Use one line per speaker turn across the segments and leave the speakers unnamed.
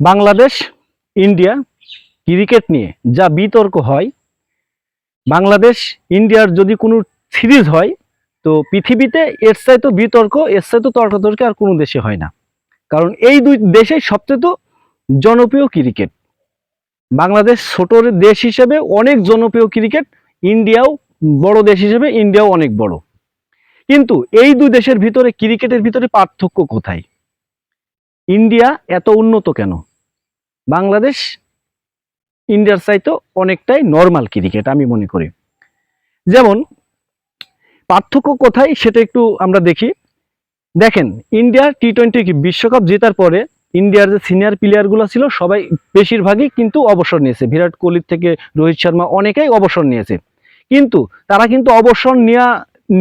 Bangladesh India cricket নিয়ে যা বিতর্ক হয়, বাংলাদেশ ইন্ডিয়ার যদি কোনো সিরিজ হয় তো পৃথিবীতে এর চাইতে বিতর্ক, এর চাইতে তর্কাতর্কি আর কোনো দেশে হয় না। কারণ এই দুই দেশেই সবচেয়ে তো জনপ্রিয় ক্রিকেট। বাংলাদেশ ছোট দেশ হিসেবে অনেক জনপ্রিয় ক্রিকেট, ইন্ডিয়াও বড় দেশ হিসেবে ইন্ডিয়াও অনেক বড়। কিন্তু এই দুই দেশের ভিতরে ক্রিকেটের ভিতরে পার্থক্য কোথায়? ইন্ডিয়া এত উন্নত কেন? বাংলাদেশ ইন্ডিয়ার চাইতে অনেকটাই নর্মাল ক্রিকেট আমি মনে করি। যেমন পার্থক্য কোথায় সেটা একটু আমরা দেখি। দেখেন, ইন্ডিয়া টি-20 বিশ্বকাপ জেতার পরে ইন্ডিয়ার যে সিনিয়র প্লেয়ারগুলো ছিল সবাই বেশিরভাগই কিন্তু অবসর নিয়েছে। বিরাট কোহলির থেকে রোহিত শর্মা অনেকেই অবসর নিয়েছে। কিন্তু তারা কিন্তু অবসর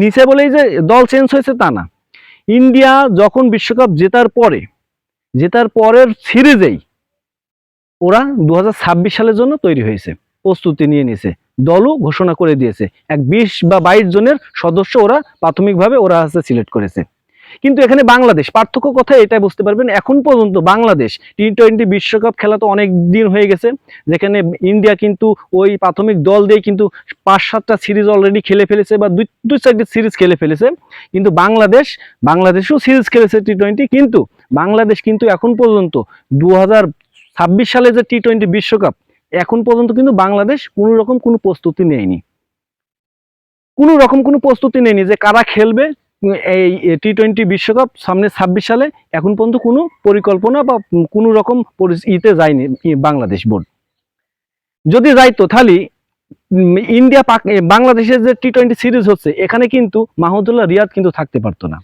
নিছে বলেই যে দল চেঞ্জ হয়েছে তা না। ইন্ডিয়া যখন বিশ্বকাপ জেতার পরের সিরিজেই ওরা 2026 সালের জন্য তৈরি হয়েছে, প্রস্তুতি নিয়ে নিয়েছে, দলও ঘোষণা করে দিয়েছে। 20 বা 22 জনের সদস্য ওরা প্রাথমিকভাবে সিলেক্ট করেছে। কিন্তু এখানে বাংলাদেশ পার্থক্য কোথায় এটা বুঝতে পারবেন। এখন পর্যন্ত বাংলাদেশ টি-20 বিশ্বকাপ খেলা তো অনেক দিন হয়ে গেছে, যেখানে ইন্ডিয়া কিন্তু ওই প্রাথমিক দল দিয়ে কিন্তু 5-7টা সিরিজ অলরেডি খেলে ফেলেছে বা দুই চারটি সিরিজ খেলে ফেলেছে। কিন্তু বাংলাদেশও সিরিজ খেলেছে টি-20, কিন্তু বাংলাদেশ কিন্তু এখন পর্যন্ত 2026 সালে যে টি-20 বিশ্বকাপ এখন পর্যন্ত কিন্তু বাংলাদেশ কোনো রকম কোনো প্রস্তুতি নেয়নি, যে কারা খেলবে এই টি-20 বিশ্বকাপ সামনে 26 সালে। এখন পর্যন্ত কোনো পরিকল্পনা বা কোনো রকম ইতে যায়নি বাংলাদেশ বোর্ড। যদি যাইতো তাহলে ইন্ডিয়া বাংলাদেশের যে টি-20 সিরিজ হচ্ছে এখানে কিন্তু মাহমুদুল্লাহ রিয়াদ কিন্তু থাকতে পারতো না।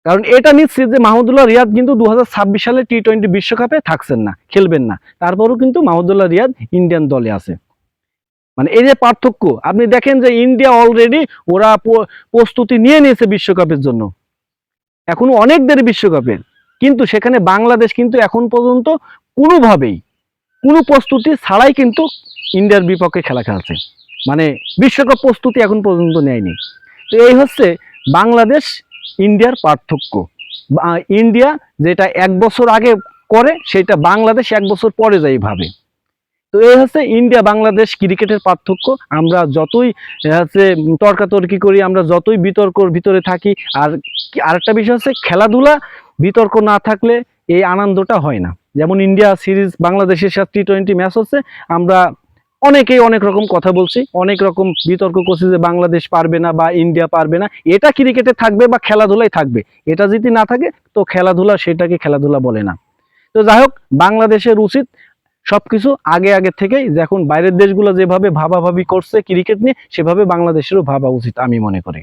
কারণ এটা নিশ্চিত যে মাহমুদুল্লাহ রিয়াদ কিন্তু 2026 সালে টি-20 বিশ্বকাপে থাকছেন না, খেলবেন না। তারপরেও কিন্তু মাহমুদুল্লাহ রিয়াদ ইন্ডিয়ান দলে আছে। মানে এই যে পার্থক্য আপনি দেখেন যে ইন্ডিয়া অলরেডি ওরা প্রস্তুতি নিয়ে নিয়েছে বিশ্বকাপের জন্য, এখনো অনেক দেরি বিশ্বকাপের। কিন্তু সেখানে বাংলাদেশ কিন্তু এখন পর্যন্ত কোনোভাবেই কোনো প্রস্তুতি ছাড়াই কিন্তু ইন্ডিয়ার বিপক্ষে খেলা খেলছে, মানে বিশ্বকাপ প্রস্তুতি এখন পর্যন্ত নেয়নি। তো এই হচ্ছে বাংলাদেশ ইন্ডিয়ার পার্থক্য। ইন্ডিয়া যেটা 1 বছর আগে করে সেটা বাংলাদেশ 1 বছর পরে যাই ভাবে। তো এই হচ্ছে ইন্ডিয়া বাংলাদেশ ক্রিকেটের পার্থক্য। আমরা যতই তর্কাতর্কি করি, আমরা যতই বিতর্কর ভিতরে থাকি, আর আরেকটা বিষয় হচ্ছে খেলাধুলা বিতর্ক না থাকলে এই আনন্দটা হয় না। যেমন ইন্ডিয়া সিরিজ বাংলাদেশের সাথে টি-20 ম্যাচ হচ্ছে, আমরা অনেকেই অনেক রকম কথা বলছি, অনেক রকম বিতর্ক করছি যে বাংলাদেশ পারবে না বা ইন্ডিয়া পারবে না। এটা ক্রিকেটে থাকবে বা খেলাধুলায় থাকবে, এটা যদি না থাকে তো খেলাধুলা সেটাকে খেলাধুলা বলে না। তো যাই হোক, বাংলাদেশের উচিত সবকিছু আগে থেকেই, এখন বাইরের দেশগুলো যেভাবে ভাবাভাবি করছে ক্রিকেট নিয়ে সেভাবে বাংলাদেশেরও ভাবা উচিত আমি মনে করি।